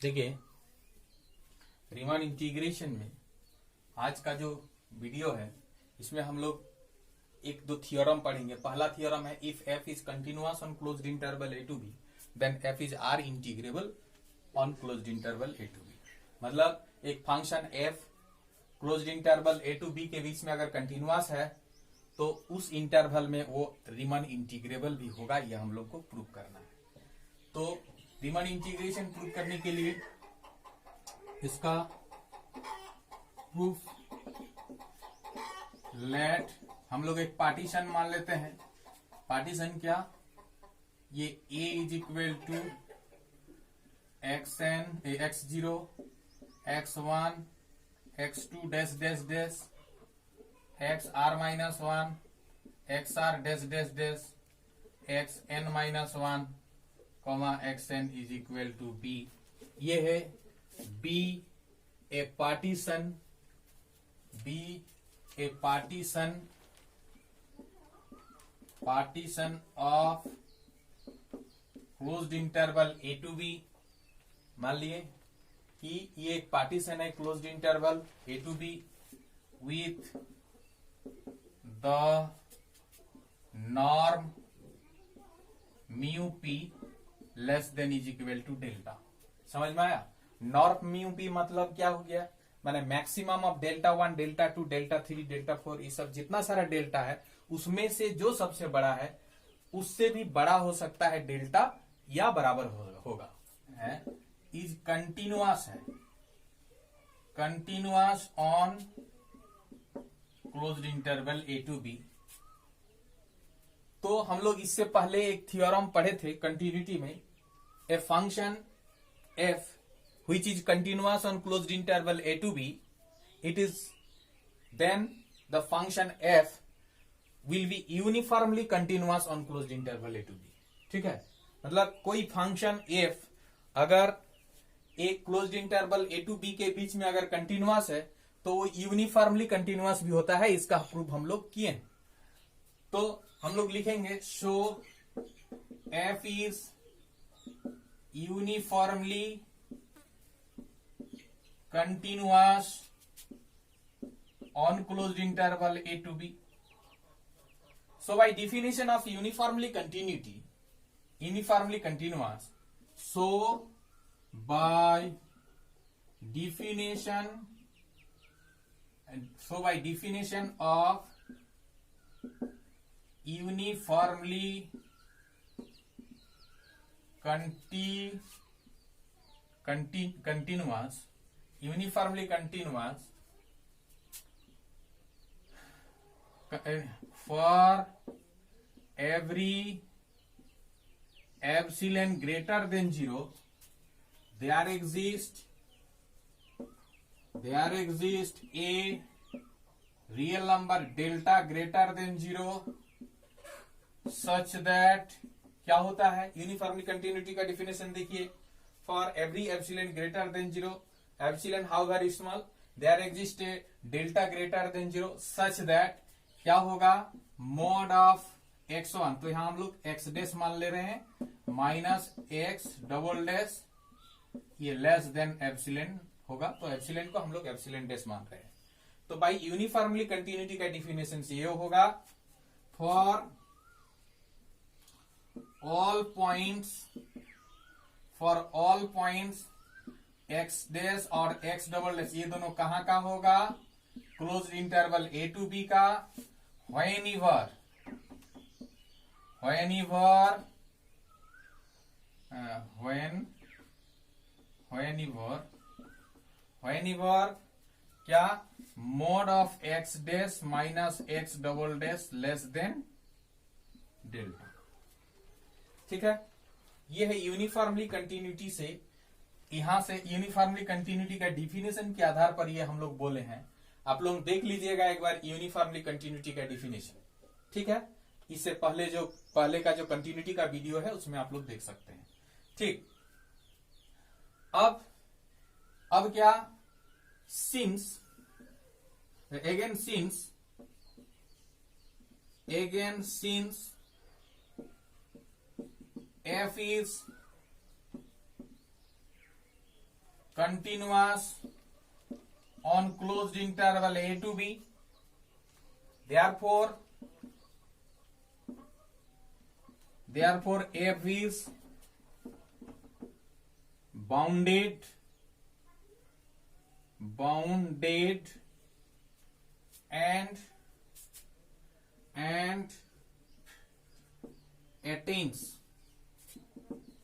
देखिए, Riemann integration में आज का जो वीडियो है इसमें हम लोग एक दो थियोरम पढ़ेंगे। पहला थियोरम है if f is continuous on closed interval A to B then f is R integrable on closed interval A to B. मतलब एक function f closed interval A to b के बीच में अगर कंटिन्यूअस है तो उस इंटरवल में वो रीमान इंटीग्रेबल भी होगा, यह हम लोग को प्रूव करना है। तो रीमान इंटीग्रेशन प्रूव करने के लिए इसका प्रूफ लेट हम लोग एक पार्टीशन मान लेते हैं। पार्टीशन क्या, ये a is equal to x0 x1 x2 dash dash dash xr minus 1 xr dash dash dash xn minus 1 comma xn is equal to b। ये है b a partition, b a partition of closed interval A to b. मान लिए कि ये एक partition है closed interval A to b with the norm mu p less than is equal to delta. समझ में आया? नॉर्म म्यू पी मतलब क्या हो गया, माने maximum of delta 1 delta 2 delta 3 delta 4 ये सब जितना सारा डेल्टा है उसमें से जो सबसे बड़ा है उससे भी बड़ा हो सकता है डेल्टा या बराबर होगा है। इज कंटिन्यूअस है, continuous on closed interval A to B. तो हम लोग इससे पहले एक थ्योरम पढ़े थे कंटिन्यूटी में, a function F which is continuous on closed interval a to b, it is then the function f will be uniformly continuous on closed interval a to b। ठीक है, मतलब कोई फंक्शन f अगर एक closed interval a to b के बीच में अगर कंटिन्यूअस है तो वो यूनिफॉर्मली कंटिन्यूअस भी होता है। इसका प्रूफ हम लोग किए। तो हम लोग लिखेंगे show f is uniformly continuous on closed interval a to b। So by definition of uniformly continuous, so by definition of uniformly continuous for every epsilon greater than 0 there exists a real number delta greater than 0 such that क्या होता है, uniformly continuity का definition देखिए। For every epsilon greater than 0 epsilon however small there exist a delta greater than 0 such that क्या होगा, mode of x1, तो यहां हम लोग x डैश मान ले रहे हैं, माइनस x डबल डैश ये लेस देन एप्सिलॉन होगा, तो एप्सिलॉन को हम लोग एप्सिलॉन डैश मान रहे हैं। तो बाई यूनिफॉर्मली कंटिन्यूटी का डिफिनेशन से ये होगा for all points x dash और x डबल डैश ये दोनों कहां का होगा, closed interval A to b का, whenever क्या, mod of x dash minus x double dash less than delta. ठीक है, ये है यूनिफॉर्मली कंटिन्यूटी से। यहां से यूनिफॉर्मली कंटिन्यूटी का डिफिनेशन के आधार पर ये हम लोग बोले हैं। आप लोग देख लीजिएगा एक बार यूनिफॉर्मली कंटिन्यूटी का डिफिनेशन। ठीक है, इससे पहले का जो कंटिन्यूटी का वीडियो है उसमें आप लोग देख सकते हैं। ठीक, अब क्या, since f is continuous on closed interval a to b, therefore f is bounded and attains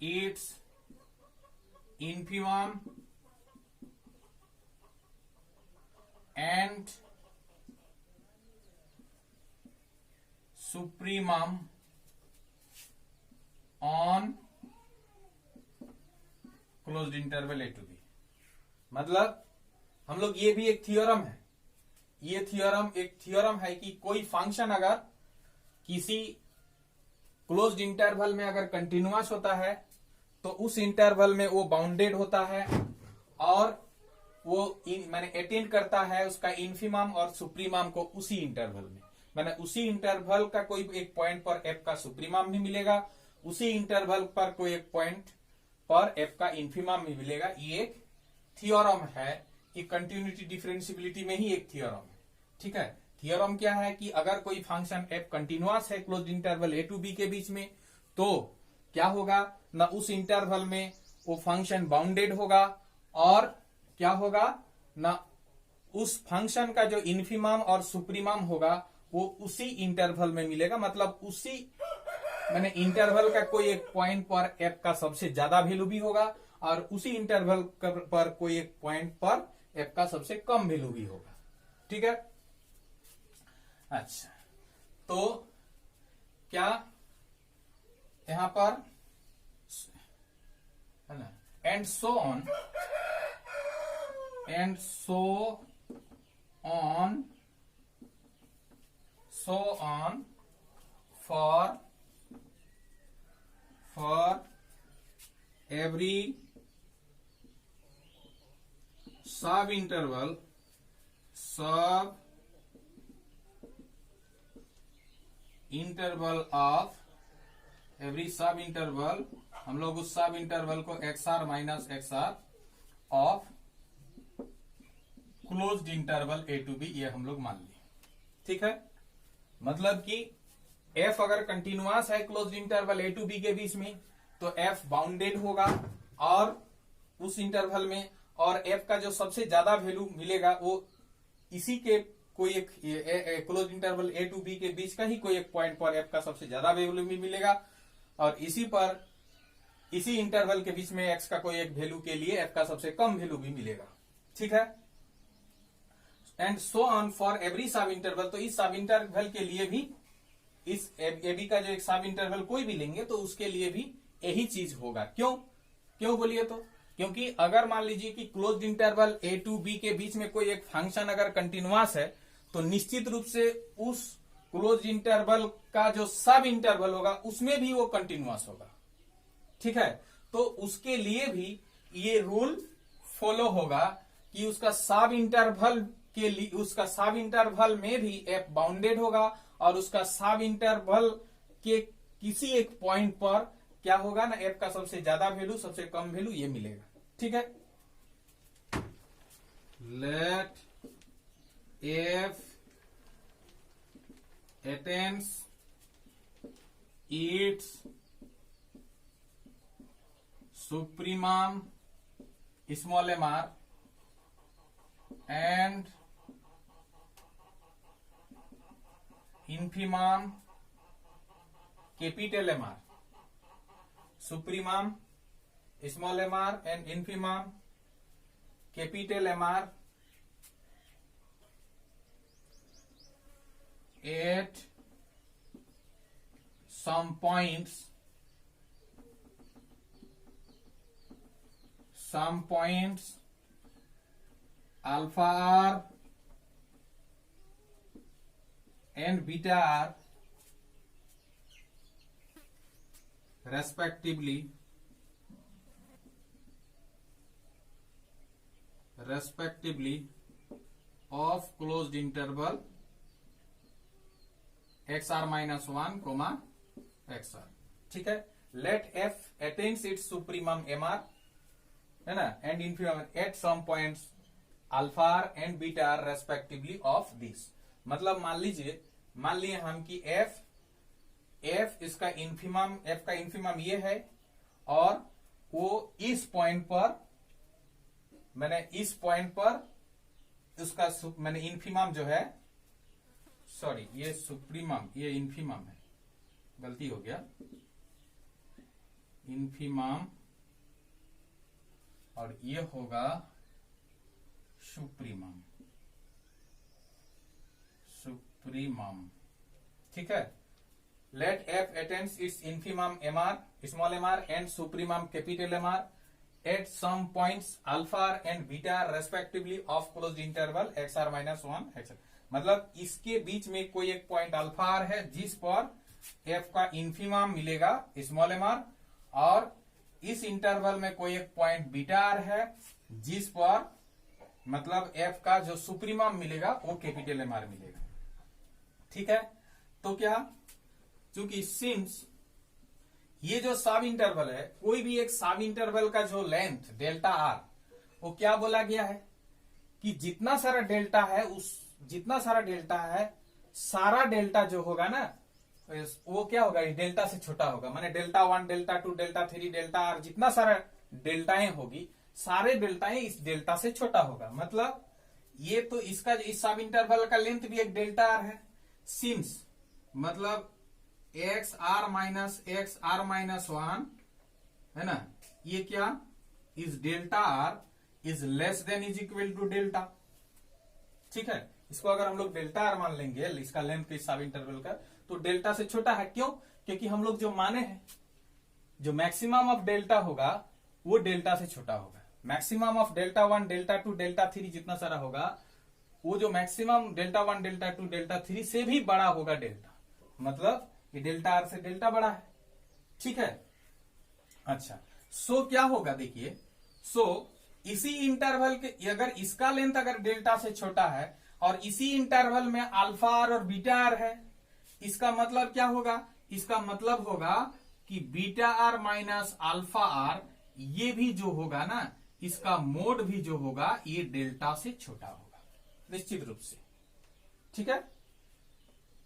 its infimum and supremum on closed interval A to B. मतलब हम लोग ये भी एक थियोरम है, ये थियोरम एक थियोरम है कि कोई फंक्शन अगर किसी क्लोज्ड इंटरवल में अगर कंटिन्यूअस होता है तो उस इंटरवल में वो बाउंडेड होता है और वो मैंने अटेंड करता है उसका इन्फिमम और सुप्रीमम को उसी इंटरवल में। मैंने उसी इंटरवल का कोई एक पॉइंट पर एफ का सुप्रीमम भी मिलेगा, उसी इंटरवल पर कोई एक पॉइंट पर एफ का इन्फिमम भी मिलेगा। ये एक थियोरम है कि कंटिन्यूटी डिफरेंशियबिलिटी में ही एक थियोरम है। ठीक है, थियोरम क्या है कि अगर कोई फंक्शन एफ कंटिन्यूअस है closed interval A to b के बीच में तो क्या होगा ना, उस इंटरवल में वो फंक्शन बाउंडेड होगा और क्या होगा ना, उस फंक्शन का जो इन्फिमम और सुप्रीमम होगा वो उसी इंटरवल में मिलेगा। मतलब उसी मैंने इंटरवल का कोई एक पॉइंट पर एफ का सबसे ज्यादा वैल्यू भी होगा और उसी इंटरवल पर कोई एक पॉइंट पर एफ का सबसे कम वैल्यू भी होगा। ठीक है, अच्छा तो क्या यहां पर है ना, and so on for every sub interval of every sub interval, हम लोग उस सब इंटरवल को XR minus XR of closed interval A to b ये हम लोग मान लिए। ठीक है, मतलब कि एफ अगर कंटिन्यूअस है closed interval A to b के बीच में तो एफ बाउंडेड होगा और उस इंटरवल में, और एफ का जो सबसे ज्यादा वैल्यू मिलेगा वो इसी के कोई एक closed interval A to b के बीच का ही कोई एक पॉइंट पर एफ का सबसे ज्यादा वैल्यू भी मिलेगा और इसी इंटरवल के बीच में एक्स का कोई एक वैल्यू के लिए एफ का सबसे कम वैल्यू भी मिलेगा। ठीक है, and so on for every सब इंटरवल, तो इस सब इंटरवल के लिए भी इस एबी का जो एक सब इंटरवल कोई भी लेंगे तो उसके लिए भी यही चीज होगा। क्यों बोलिए तो, क्योंकि अगर मान लीजिए कि closed interval A to b के बीच में कोई एक फंक्शन अगर कंटिन्यूअस है तो निश्चित रूप से उस क्लोज्ड इंटरवल का जो सब इंटरवल होगा उसमें भी वो कंटिन्यूअस होगा। ठीक है, तो उसके लिए भी ये रूल फॉलो होगा कि उसका सब इंटरवल के लिए, उसका सब इंटरवल में भी एफ बाउंडेड होगा और उसका सब इंटरवल के किसी एक पॉइंट पर क्या होगा ना, एफ का सबसे ज्यादा वैल्यू सबसे कम वैल्यू ये मिलेगा। ठीक है, let f attains its supremum small mr and infimum capital mr, supremum small mr and infimum capital mr at some points alpha r and beta r respectively of closed interval XR minus 1 comma XR। ठीक है, let f attains its supremum MR है ना, and infimum at some points alpha r and beta r respectively of this. मतलब मान लिए हम कि F इसका इन्फीमम, एफ का इन्फीमम ये है, और वो इस पॉइंट पर, मैंने इस पॉइंट पर उसका मैंने इन्फीमम जो है, सॉरी ये सुप्रीमम, ये इन्फीमम है, गलती हो गया, इन्फीमम और ये होगा सुप्रीमम, सुप्रीमम, ठीक है। Let f attains its infimum m r, small m r, and supremum capital M r at some points alpha r and beta r respectively of closed interval x are minus 1 x. मतलब इसके बीच में कोई एक point alpha are है जिस पर F का infimum मिलेगा स्मॉल एम आर, और इस इंटरवल में कोई एक पॉइंट बीटा आर है जिस पर मतलब एफ का जो सुप्रीमम मिलेगा वो कैपिटल एम आर मिलेगा, ठीक है। तो क्या, क्योंकि सिंस ये जो सब इंटरवल है, कोई भी एक सब इंटरवल का जो लेंथ डेल्टा आर, वो क्या बोला गया है कि जितना सारा डेल्टा है, उस जितना सारा डेल्टा है, सारा डेल्टा जो होगा ना वो क्या होगा, डेल्टा से छोटा होगा। माने delta 1, delta 2, delta 3, delta R, जितना सारा डेल्टाएं होगी, सारे डेल्टाएं इस डेल्टा से छोटा होगा। मतलब ये तो इसका इस सब इंटरवल का लेंथ भी एक डेल्टा आर है। सिंस मतलब एक्स आर माइनस 1 है ना, ये क्या, इस delta r is less than is equal to delta, ठीक है। इसको अगर हम लोग डेल्टा आर मान लेंगे, इसका लेंथ के सब इंटरवल का, तो डेल्टा से छोटा है। क्यों? क्योंकि हम लोग जो माने हैं, जो मैक्सिमम ऑफ डेल्टा होगा वो डेल्टा से छोटा होगा। Maximum of delta 1, delta 2, delta 3 जितना सारा होगा, वो जो मैक्सिमम डेल्टा 1, डेल्टा 2, डेल्टा 3 से भी बड़ा होगा डेल्टा। मतलब ये डेल्टा आर से डेल्टा बड़ा है, ठीक है। अच्छा, सो क्या होगा, देखिए, सो इसी इंटरवल के, अगर इसका लेंथ अगर डेल्टा से छोटा है और इसी इंटरवल में अल्फा आर और बीटा आर है, इसका मतलब क्या होगा, इसका मतलब होगा कि beta r minus alpha r, ये भी जो होगा ना, इसका मोड भी जो होगा ये डेल्टा से छोटा होगा निश्चित रूप से, ठीक है।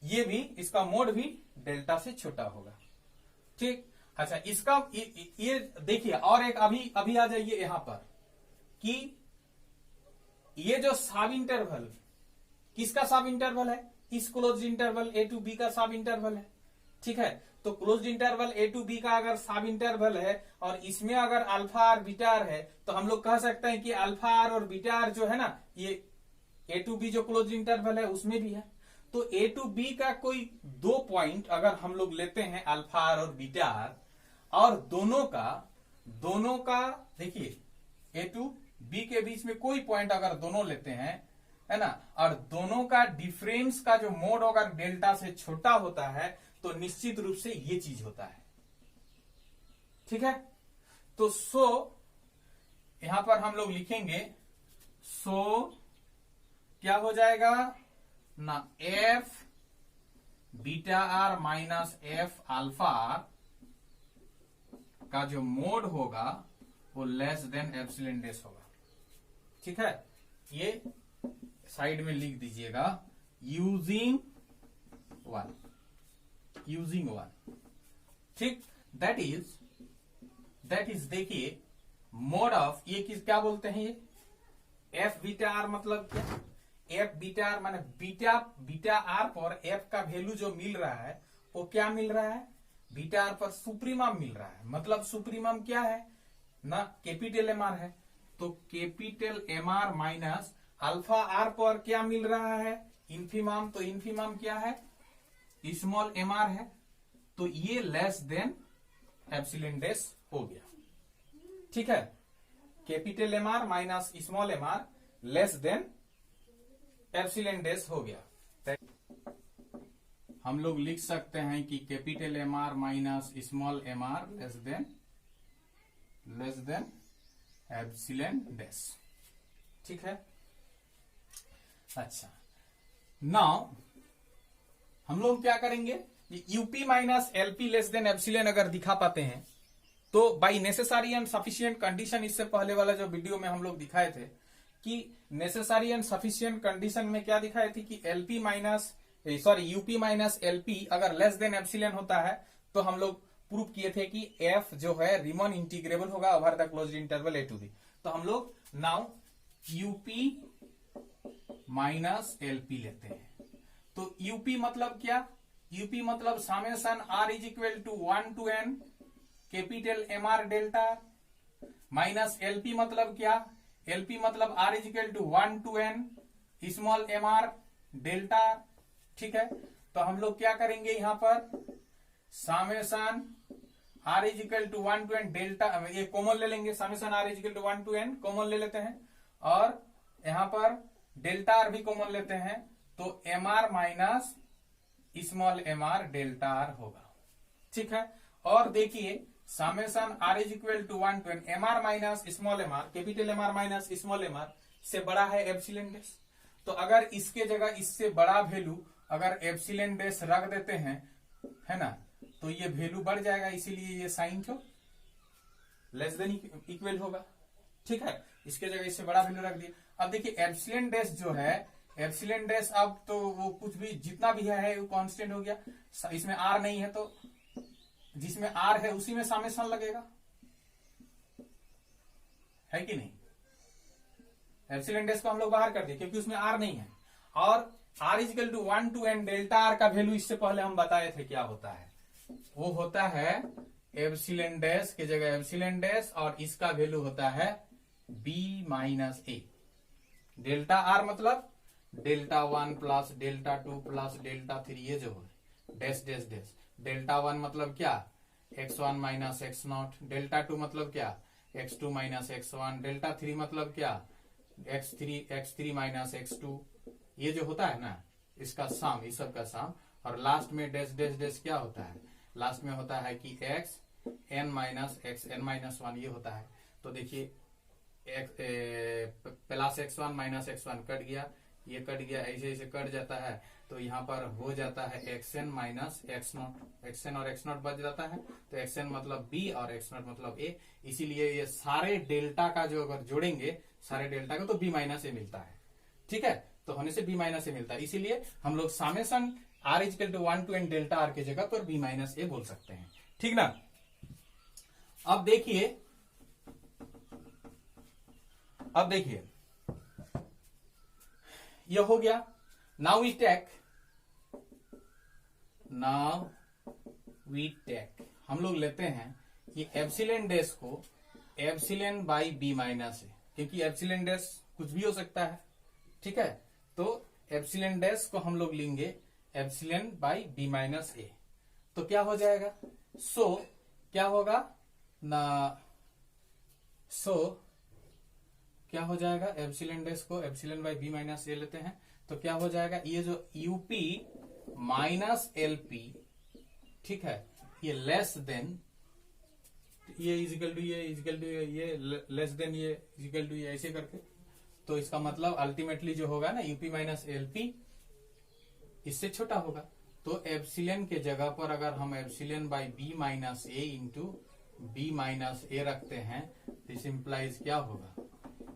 ये भी, इसका मोड भी डेल्टा से छोटा होगा, ठीक। अच्छा, इसका ये देखिए, और एक अभी आ जाइए यहां पर कि ये जो सब इंटरवल, किसका सब इंटरवल है, इस closed interval A to b का सब इंटरवल है, ठीक है। तो closed interval A to b का अगर सब इंटरवल है और इसमें अगर अल्फा आर बीटा आर है, तो हम लोग कह सकते हैं कि अल्फा आर और बीटा आर जो है ना, ये ए टू बी जो क्लोज्ड इंटरवल है उसमें भी है। तो ए टू बी का कोई दो पॉइंट अगर हम लोग लेते हैं अल्फा आर और बीटा आर, और दोनों का देखिए ए टू बी के बीच में कोई पॉइंट अगर दोनों लेते हैं, है ना, और दोनों का डिफरेंस का जो मोड अगर डेल्टा से छोटा होता है, तो निश्चित रूप से ये चीज होता है, ठीक है। तो सो यहां पर हम लोग लिखेंगे, सो क्या हो जाएगा ना, f beta r minus f alpha r का जो मोड होगा वो लेस देन एप्सिलॉन डैश होगा, ठीक है। ये साइड में लिख दीजिएगा, यूजिंग वन, ठीक। दैट इज देखिए मोड ऑफ, ये किस क्या बोलते हैं, ये एफ बीटा आर मतलब क्या, एफ बीटा आर माने बीटा आर पर एफ का वैल्यू जो मिल रहा है वो क्या मिल रहा है, बीटा आर पर सुप्रीमम मिल रहा है। मतलब सुप्रीमम क्या है ना, कैपिटल एम आर है। तो capital M r minus alpha r पर क्या मिल रहा है, इन्फीमम। तो इन्फीमम क्या है, स्मॉल एम आर है। तो ये लेस देन एप्सिलॉन डैश हो गया, ठीक है। Capital M r minus small m r less than epsilon dash हो गया। हम लोग लिख सकते हैं कि capital M r minus small m r less than epsilon dash, ठीक है। अच्छा, नाउ हम लोग क्या करेंगे, UP minus LP less than epsilon अगर दिखा पाते हैं तो by necessary and sufficient condition, इससे पहले वाला जो वीडियो में हम लोग दिखाए थे कि नेसेसरी एंड सफिशिएंट कंडीशन में क्या दिखाए थे कि LP minus UP minus LP अगर लेस देन एप्सिलॉन होता है तो हम लोग प्रूव किए थे कि एफ जो है रीमन इंटीग्रेबल होगा over the closed interval A to B. तो हम लोग नाउ यूपी माइनस एलपी लेते हैं। तो यूपी मतलब क्या, यूपी मतलब summation are is equal to 1 to n capital M r delta minus LP मतलब क्या, एलपी मतलब r is equal to 1 to n small m r delta. ठीक है, तो हम लोग क्या करेंगे यहां पर summation are is equal to 1 to n delta, ये कॉमन ले लेंगे, summation are is equal to 1 to n common ले लेते हैं और यहां पर डेल्टा आर भी कॉमन लेते हैं, तो m r minus small m r delta r होगा। ठीक है, और देखिए summation are is equal to 1 to n m r minus small m r capital M r minus small m r से बड़ा है एप्सिलॉन डैश। तो अगर इसके जगह इससे बड़ा वैल्यू अगर एप्सिलॉन डैश रख देते हैं, है ना, तो ये वैल्यू बढ़ जाएगा, इसीलिए ये साइन को लेस देन इक्वल होगा। ठीक है, इसके जगह इससे बड़ा वैल्यू रख दिया। अब देखिए एप्सिलॉन डैश जो है, एप्सिलॉन डैश अब तो वो कुछ भी जितना भी है वो कांस्टेंट हो गया, इसमें आर नहीं है तो जिसमें आर है उसी में समेशन लगेगा, है कि नहीं। एप्सिलॉन डैश को हम लोग बाहर कर दिए क्योंकि उसमें आर नहीं है, और r is equal to 1 to n delta r का वैल्यू इससे पहले हम बताए थे क्या होता है, वो होता है एप्सिलॉन डैश की जगह एप्सिलॉन डैश और इसका वैल्यू होता है बी माइनस ए। डेल्टा आर मतलब delta 1 plus delta 2 plus delta 3, ये जो है डैश डैश डैश। डेल्टा 1 मतलब क्या, x1 minus x not, delta 2 मतलब क्या, x2 माइनस x1, डेल्टा 3 मतलब क्या, x3 माइनस x2, ये जो होता है ना इसका साम, इस सब का साम, और लास्ट में डैश डैश डैश क्या होता है, लास्ट में होता है कि x n minus x n minus 1, ये होता है। तो देखिए plus x1 minus x1 cut गया, ये कट गया, ऐसे ऐसे कट जाता है, तो यहाँ पर हो जाता है xn minus x not, xn और x नॉट बच जाता है, तो xn मतलब b और x नॉट मतलब a। इसीलिए ये सारे डेल्टा का जो अगर जोड़ेंगे सारे डेल्टा का तो b माइनस ए मिलता है। ठीक है, तो होने से b माइनस ए मिलता है, इसीलिए हम लोग summation are is equal to 1 to n delta r की जगह पर b माइनस ए बोल सकते हैं। ठीक ना। अब देखिए यह हो गया। नाउ वी टेक हम लोग लेते हैं कि एप्सिलॉन डैश को एप्सिलॉन बाई बी माइनस ए, क्योंकि एप्सिलॉन डैश कुछ भी हो सकता है। ठीक है, तो एप्सिलॉन डैश को हम लोग लेंगे एप्सिलॉन बाई बी माइनस ए, तो क्या हो जाएगा, क्या होगा ना, क्या हो जाएगा, एप्सिलॉन डैश को एप्सिलॉन बाई बी माइनस ए लेते हैं, तो क्या हो जाएगा, ये जो यूपी माइनस एलपी, ठीक है, ये लेस देन ये इजिकल टू ये लेस देन ये इजिकल टू ये, ऐसे करके, तो इसका मतलब अल्टीमेटली जो होगा ना यूपी माइनस एलपी इससे छोटा होगा। तो एप्सिलॉन के जगह पर अगर हम epsilon by B minus A into B minus A रखते हैं, दिस इंप्लाइज क्या होगा,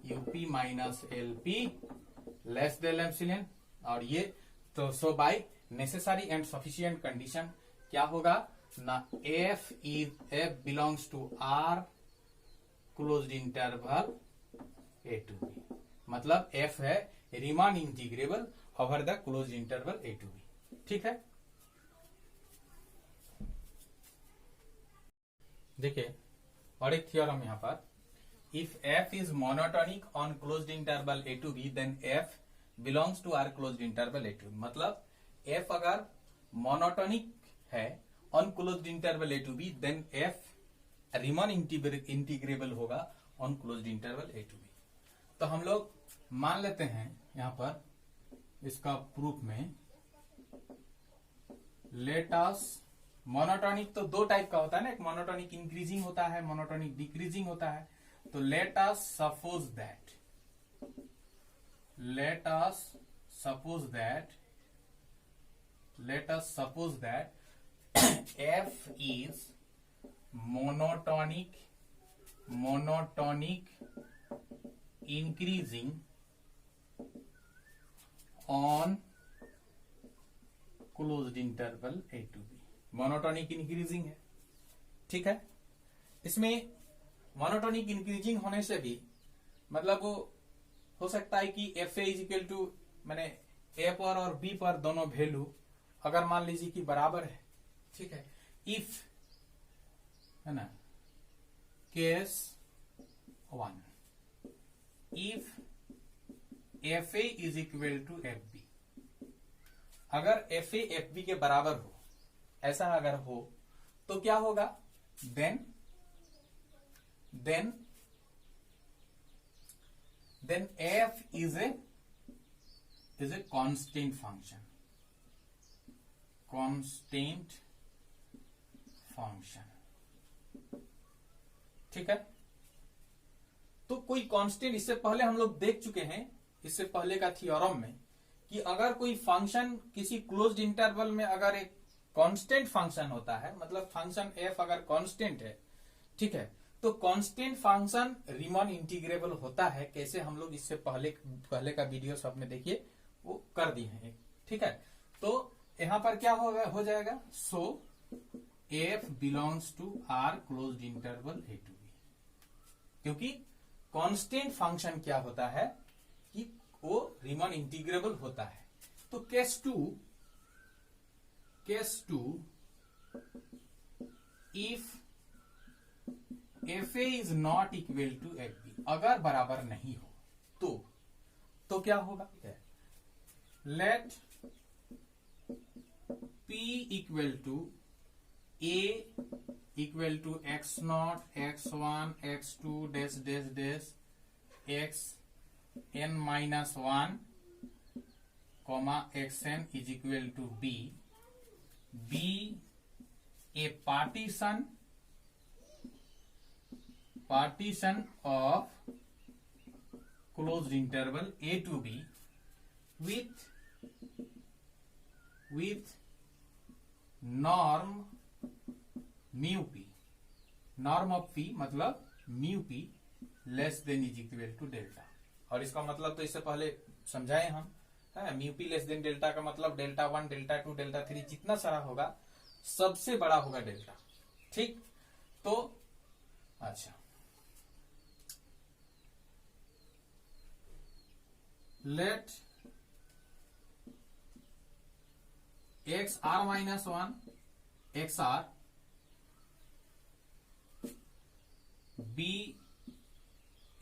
UP minus LP less than epsilon, और ये तो so by necessary and sufficient condition क्या होगा ना, F belongs to R closed interval A to B, मतलब एफ है Riemann integrable over the closed interval A to B. ठीक है, देखिए और एक थ्योरम यहां पर, if f is monotonic on closed interval a to b then f belongs to r closed interval a to b, मतलब f अगर monotonic है on closed interval A to B then f Riemann integrable होगा on closed interval A to B. तो हम लोग मान लेते हैं यहां पर इसका प्रूफ में, लेट अस, मोनोटोनिक तो दो टाइप का होता है ना, एक मोनोटोनिक इंक्रीजिंग होता है, मोनोटोनिक डिक्रीजिंग होता है। तो let us suppose that f is monotonic increasing on closed interval A to b. Monotonic increasing है, ठीक है। इसमें मोनोटॉनिक इंक्रीजिंग होने से भी मतलब वो हो सकता है कि f a is equal to मैंने ए पर और बी पर दोनों वैल्यू अगर मान लीजिए कि बराबर है, ठीक है। इफ है ना, case 1, if f a is equal to f b, अगर एफ ए एफ बी के बराबर हो, ऐसा अगर हो तो क्या होगा, then f is a constant function, ठीक है। तो कोई कांस्टेंट, इससे पहले हम लोग देख चुके हैं, इससे पहले का थ्योरम में, कि अगर कोई फंक्शन किसी क्लोज्ड इंटरवल में अगर एक कांस्टेंट फंक्शन होता है, मतलब फंक्शन एफ अगर कांस्टेंट है, ठीक है, तो कांस्टेंट फंक्शन रीमन इंटीग्रेबल होता है। कैसे, हम लोग इससे पहले का वीडियो सब में देखिए वो कर दिए हैं, ठीक है। तो यहां पर क्या हो जाएगा, so F belongs to R closed interval A to B, क्योंकि कांस्टेंट फंक्शन क्या होता है कि वो रीमन इंटीग्रेबल होता है। तो case two if f a is not equal to f b, अगर बराबर नहीं हो तो क्या होगा, let P equal to A equal to x naught x1 x2 dash dash dash x n minus 1 comma xn is equal to B a partition of closed interval A to B with norm mu p, norm of p मतलब mu p less than is equal to delta. और इसका मतलब तो इससे पहले समझाए हम, है mu p less than delta का मतलब डेल्टा 1 डेल्टा 2 डेल्टा 3 जितना सारा होगा सबसे बड़ा होगा डेल्टा, ठीक। तो अच्छा, let X are minus 1 X R be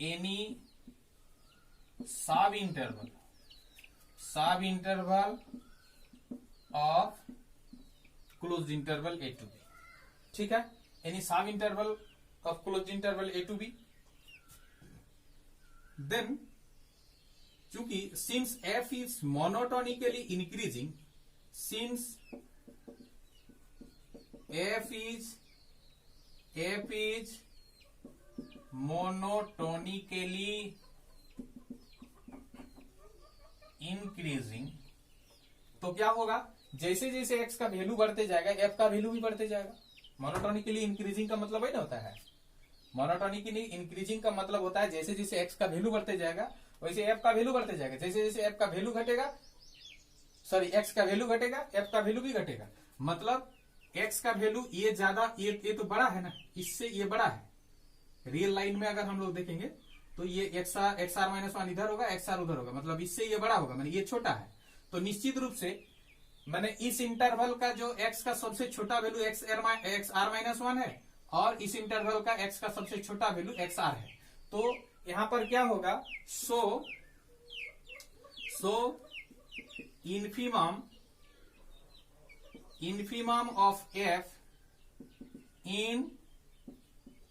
any sub interval of closed interval A to B, ठीक है। Any sub interval of closed interval A to B, then चूंकि since F is monotonically increasing, since f is monotonically increasing, तो क्या होगा, जैसे जैसे x का value बढ़ते जाएगा f का वैल्यू भी बढ़ते जाएगा। मोनोटोनिकली इंक्रीजिंग का मतलब वही ना होता है, मोनोटोनिकली इंक्रीजिंग का मतलब होता है जैसे जैसे x का वैल्यू बढ़ते जाएगा वैसे f का वैल्यू बढ़ते जाएगा, जैसे जैसे f का वैल्यू घटेगा, सॉरी x का वैल्यू घटेगा f का वैल्यू भी घटेगा। मतलब x का वैल्यू ये ज्यादा, ये तो बड़ा है ना, इससे ये बड़ा है। रियल लाइन में अगर हम लोग देखेंगे तो ये एक्स आर माइनस 1 इधर होगा, एक्स आर उधर होगा, मतलब इससे ये बड़ा होगा, मैंने ये छोटा है। तो निश्चित रूप से मैंने इस इंटरवल का जो x का सबसे छोटा वैल्यू एक्स आर माइनस 1 है और इस इंटरवल का x का सबसे छोटा वैल्यू एक्स आर है। तो यहां पर क्या होगा, सो infimum of f in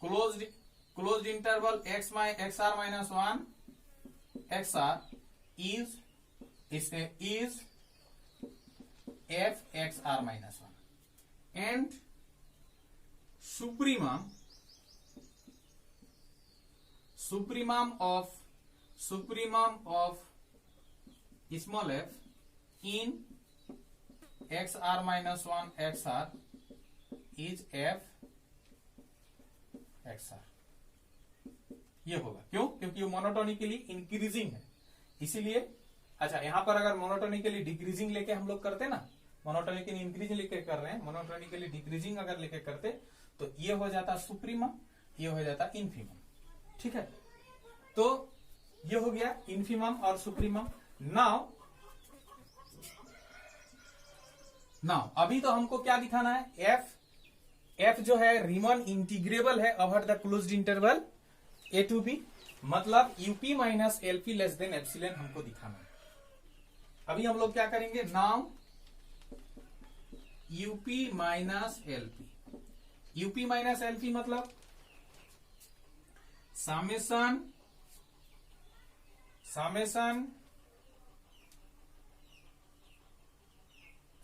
closed interval xr minus 1 xr is f xr minus 1 and supremum of small f in xr minus 1 xr is f x r. ये होगा क्यों? क्योंकि वो मोनोटोनिकली इंक्रीजिंग है, इसीलिए। अच्छा, यहां पर अगर मोनोटोनिकली डिक्रीजिंग लेके हम लोग करते ना, मोनोटोनिकली इंक्रीजिंग लेके कर रहे हैं, मोनोटोनिकली डिक्रीजिंग अगर लेके करते तो ये हो जाता सुप्रीमम, ये हो जाता इन्फीमम। ठीक है, तो ये हो गया इन्फीमम और सुप्रीमम। नाउ अभी तो हमको क्या दिखाना है? एफ जो है रीमन इंटीग्रेबल है over the closed interval A to B, मतलब UP minus LP less than epsilon हमको दिखाना है। अभी हम लोग क्या करेंगे? Now UP minus LP, UP minus LP मतलब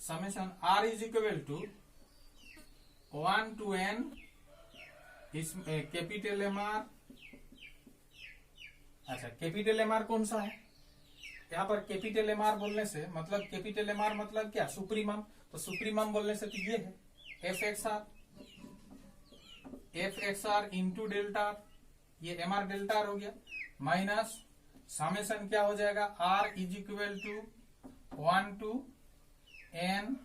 summation are is equal to 1 to n इसमें कैपिटल एम आर। अच्छा, कैपिटल एम आर कौन सा है? यहां पर कैपिटल एम आर बोलने से मतलब, कैपिटल एम आर मतलब क्या? सुप्रीमम। तो सुप्रीमम बोलने से तो ये है f x r into delta, ये एम आर डेल्टा हो गया, माइनस समेशन क्या हो जाएगा? R is equal to 1 to n,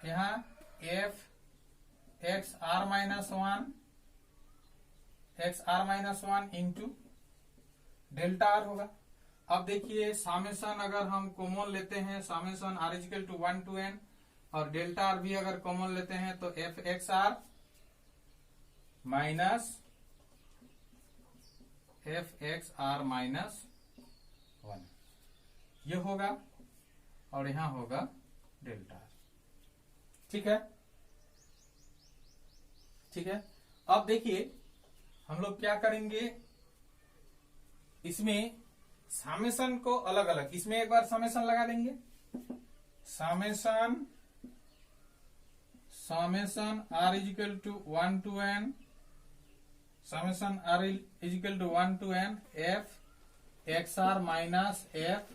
यहां f x are minus one into delta r होगा। अब देखिए समेशन अगर हम कॉमन लेते हैं, summation are is equal to 1 to n, और डेल्टा आर भी अगर कॉमन लेते हैं तो f x are minus one, ये होगा, और यहां होगा डेल्टा आर। ठीक है, ठीक है। अब देखिए हम लोग क्या करेंगे, इसमें समेशन को अलग अलग, इसमें एक बार समेशन लगा देंगे, summation are is equal to 1 to n, summation are is equal to 1 to n F x are minus F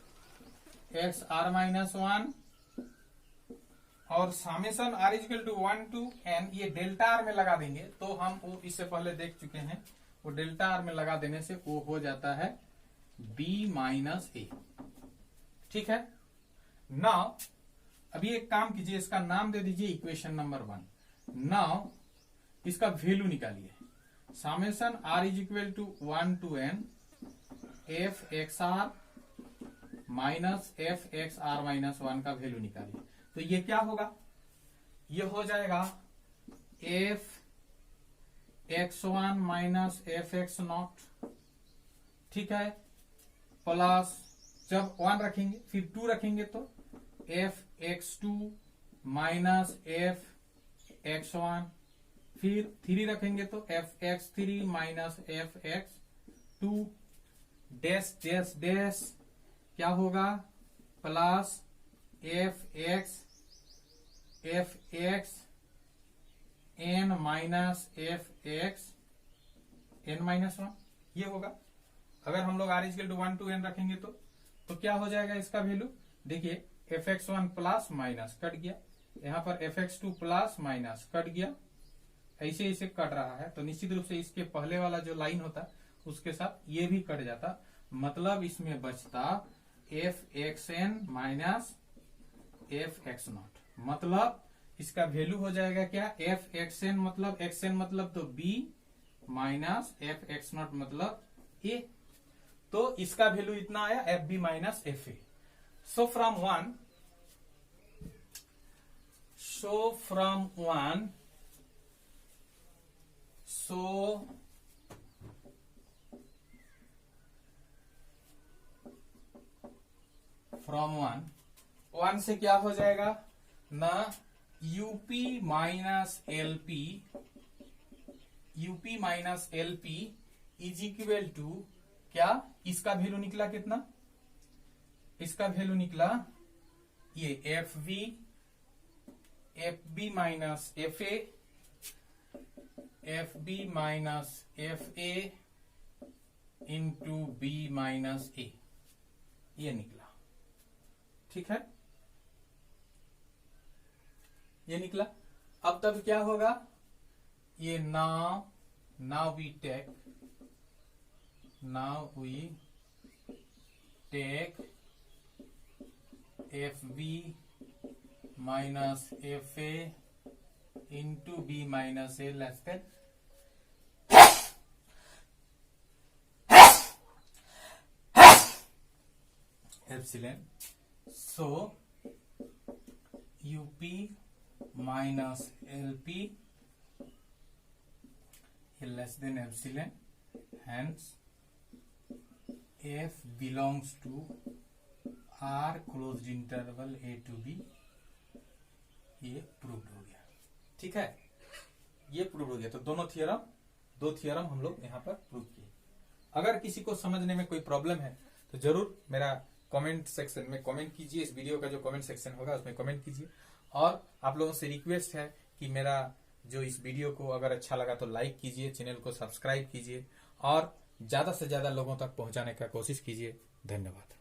x are minus one, और summation are is equal to 1 to n ये डेल्टा आर में लगा देंगे। तो हम वो इससे पहले देख चुके हैं, वो डेल्टा आर में लगा देने से वो हो जाता है बी माइनस ए। ठीक है, नाउ अभी एक काम कीजिए, इसका नाम दे दीजिए इक्वेशन नंबर 1। नाउ इसका वैल्यू निकालिए, summation are is equal to 1 to n F x are minus F x are minus one का वैल्यू निकालिए। तो ये क्या होगा? ये हो जाएगा f x one minus F x naught, ठीक है, प्लस जब 1 रखेंगे फिर 2 रखेंगे तो f x two minus F x one, फिर 3 रखेंगे तो f x three minus F x two, dash dash dash क्या होगा? Plus f x n minus F x n minus one, ये होगा। अगर हम लोग r is equal to 1 to n रखेंगे तो क्या हो जाएगा इसका वैल्यू? देखिए F x one plus minus cut गया, यहां पर F x two plus minus cut गया, ऐसे ऐसे कट रहा है, तो निश्चित रूप से इसके पहले वाला जो लाइन होता उसके साथ ये भी कट जाता, मतलब इसमें बचता f x n minus F x naught, मतलब इसका वैल्यू हो जाएगा क्या? एफ एक्स एन मतलब, एक्स एन मतलब तो b minus F x naught मतलब ए, तो इसका वैल्यू इतना आया f b minus f a. So from one से क्या हो जाएगा ना, UP minus LP is equal to क्या? इसका वैल्यू निकला कितना? इसका वैल्यू निकला ये एफ बी माइनस एफ ए इंटू बी माइनस ए, ये निकला। ठीक है, ये निकला। अब तब क्या होगा? ये now now we take FB minus FA into B minus A less than epsilon. So UP minus LP less than epsilon, hence F belongs to R closed interval A to B. ये proved हो गया। ठीक है, ये prove हो गया। तो दो थियरम हम लोग यहाँ पर प्रूव किए। अगर किसी को समझने में कोई प्रॉब्लम है तो जरूर मेरा कमेंट सेक्शन में कमेंट कीजिए। इस वीडियो का जो कमेंट सेक्शन होगा उसमें कमेंट कीजिए। और आप लोगों से रिक्वेस्ट है कि मेरा जो इस वीडियो को अगर अच्छा लगा तो लाइक कीजिए, चैनल को सब्सक्राइब कीजिए और ज्यादा से ज्यादा लोगों तक पहुंचाने का कोशिश कीजिए। धन्यवाद।